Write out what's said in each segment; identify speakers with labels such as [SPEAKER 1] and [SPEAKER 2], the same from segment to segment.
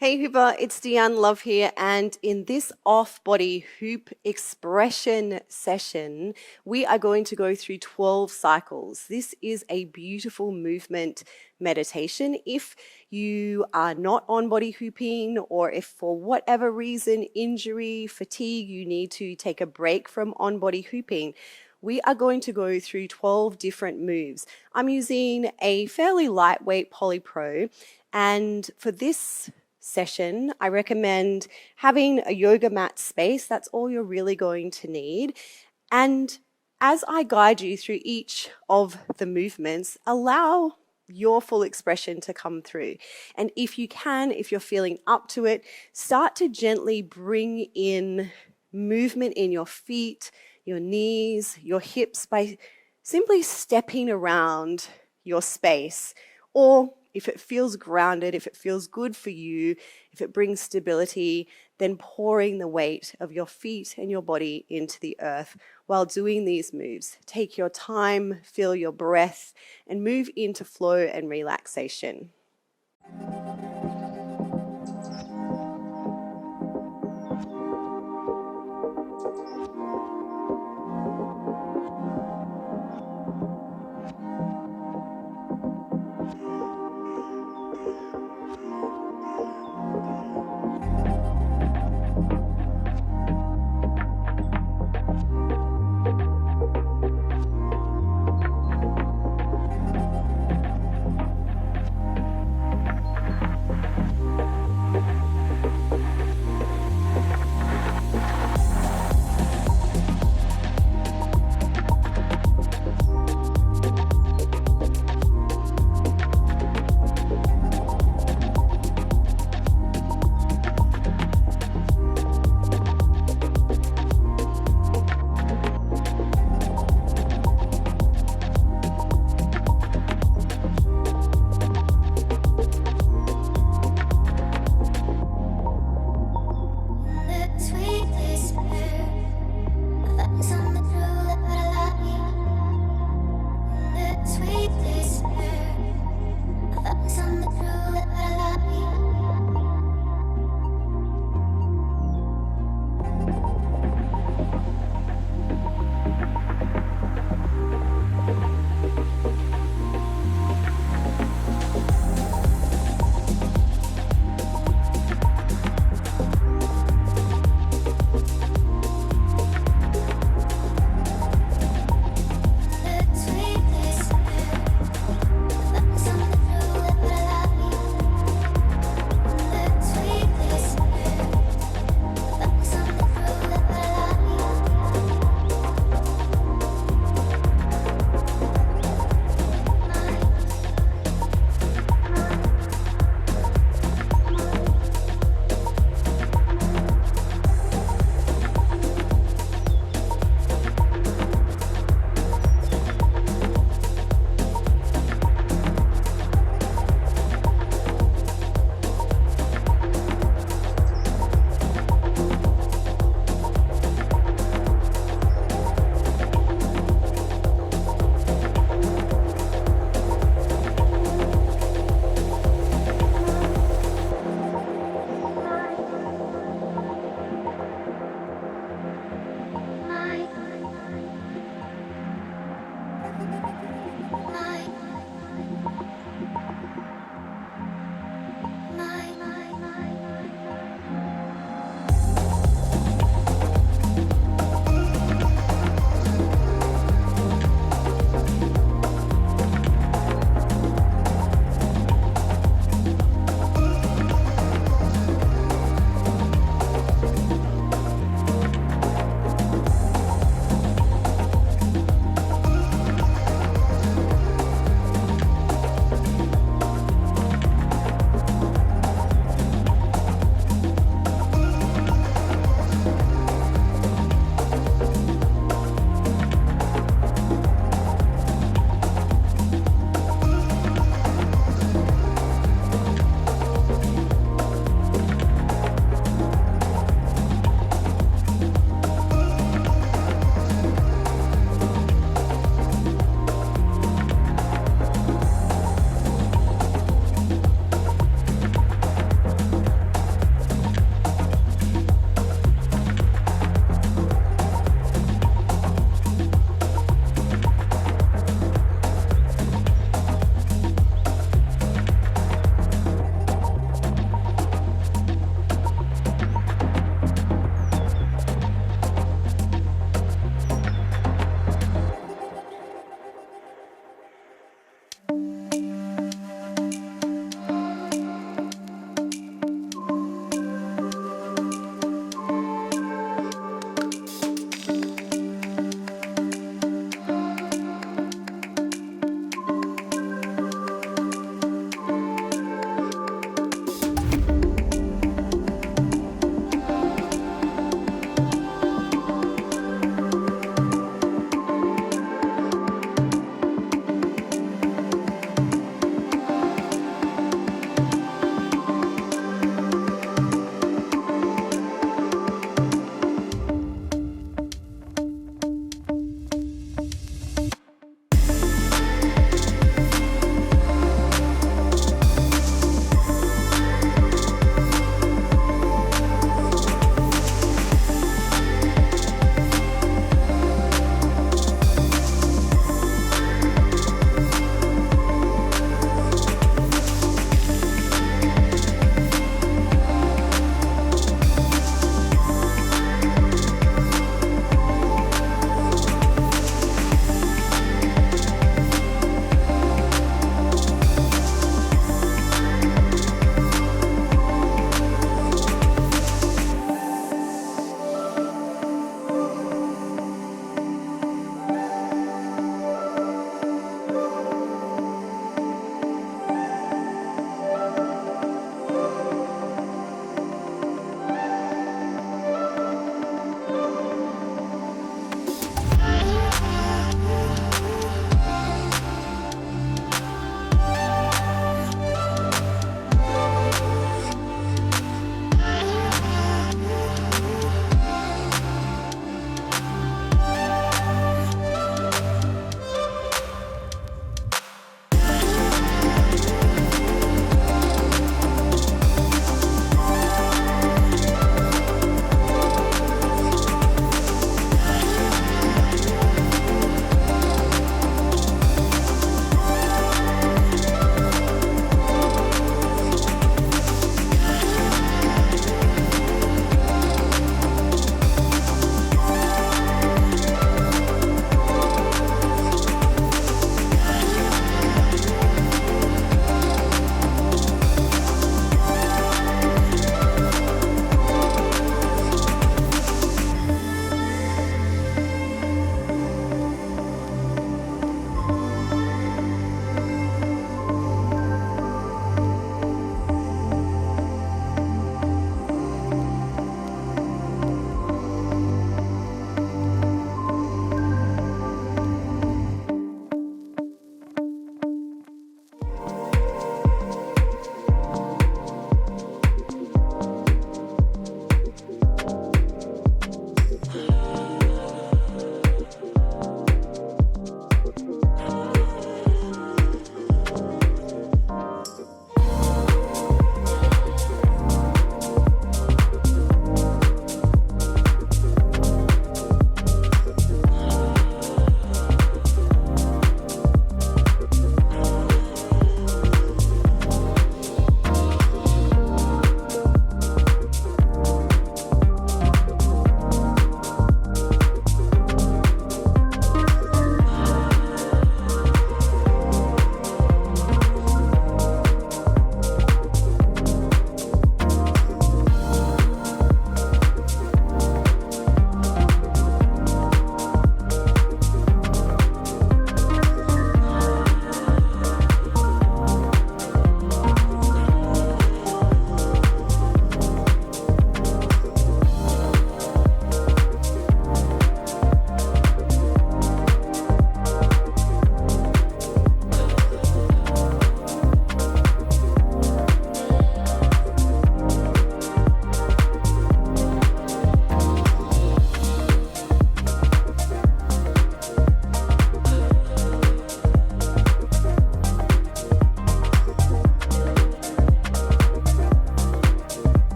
[SPEAKER 1] Hey Hooper, it's Deanne Love here, and in this off-body hoop expression session, we are going to go through 12 cycles. This is a beautiful movement meditation. If you are not on body hooping, or if for whatever reason, injury, fatigue, you need to take a break from on-body hooping, we are going to go through 12 different moves. I'm using a fairly lightweight Polypro, and for this session, I recommend having a yoga mat space. That's all you're really going to need. And as I guide you through each of the movements, allow your full expression to come through. And if you can, if you're feeling up to it, start to gently bring in movement in your feet, your knees, your hips by simply stepping around your space, or if it feels grounded, if it feels good for you, if it brings stability, then pouring the weight of your feet and your body into the earth while doing these moves. Take your time, feel your breath, and move into flow and relaxation.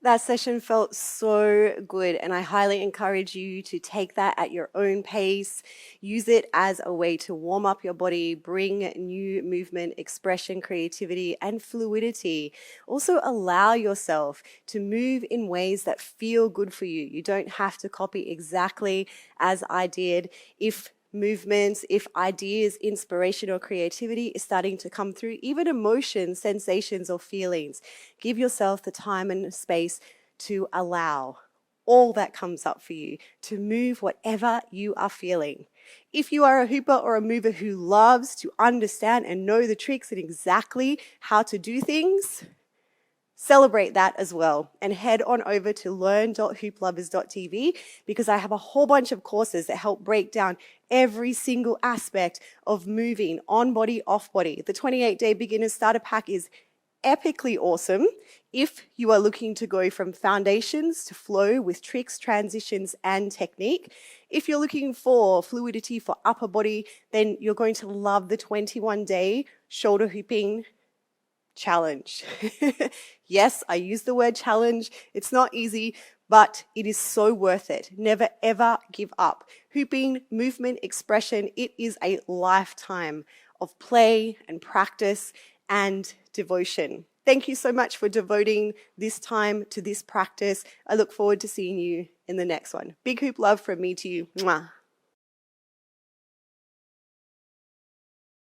[SPEAKER 1] That session felt so good, and I highly encourage you to take that at your own pace. Use it as a way to warm up your body, bring new movement, expression, creativity, and fluidity. Also, allow yourself to move in ways that feel good for you. You don't have to copy exactly as I did. If movements, if ideas, inspiration, or creativity is starting to come through, even emotions, sensations, or feelings, give yourself the time and space to allow all that comes up for you, to move whatever you are feeling. If you are a hooper or a mover who loves to understand and know the tricks and exactly how to do things, celebrate that as well, and head on over to learn.hooplovers.tv, because I have a whole bunch of courses that help break down every single aspect of moving on body, off body. The 28-day beginner starter pack is epically awesome if you are looking to go from foundations to flow with tricks, transitions, and technique. If you're looking for fluidity for upper body, then you're going to love the 21-day shoulder hooping challenge. Yes, I use the word challenge. It's not easy, but it is so worth it. Never ever give up. Hooping, movement, expression, it is a lifetime of play and practice and devotion. Thank you so much for devoting this time to this practice. I look forward to seeing you in the next one. Big hoop love from me to you. Mwah.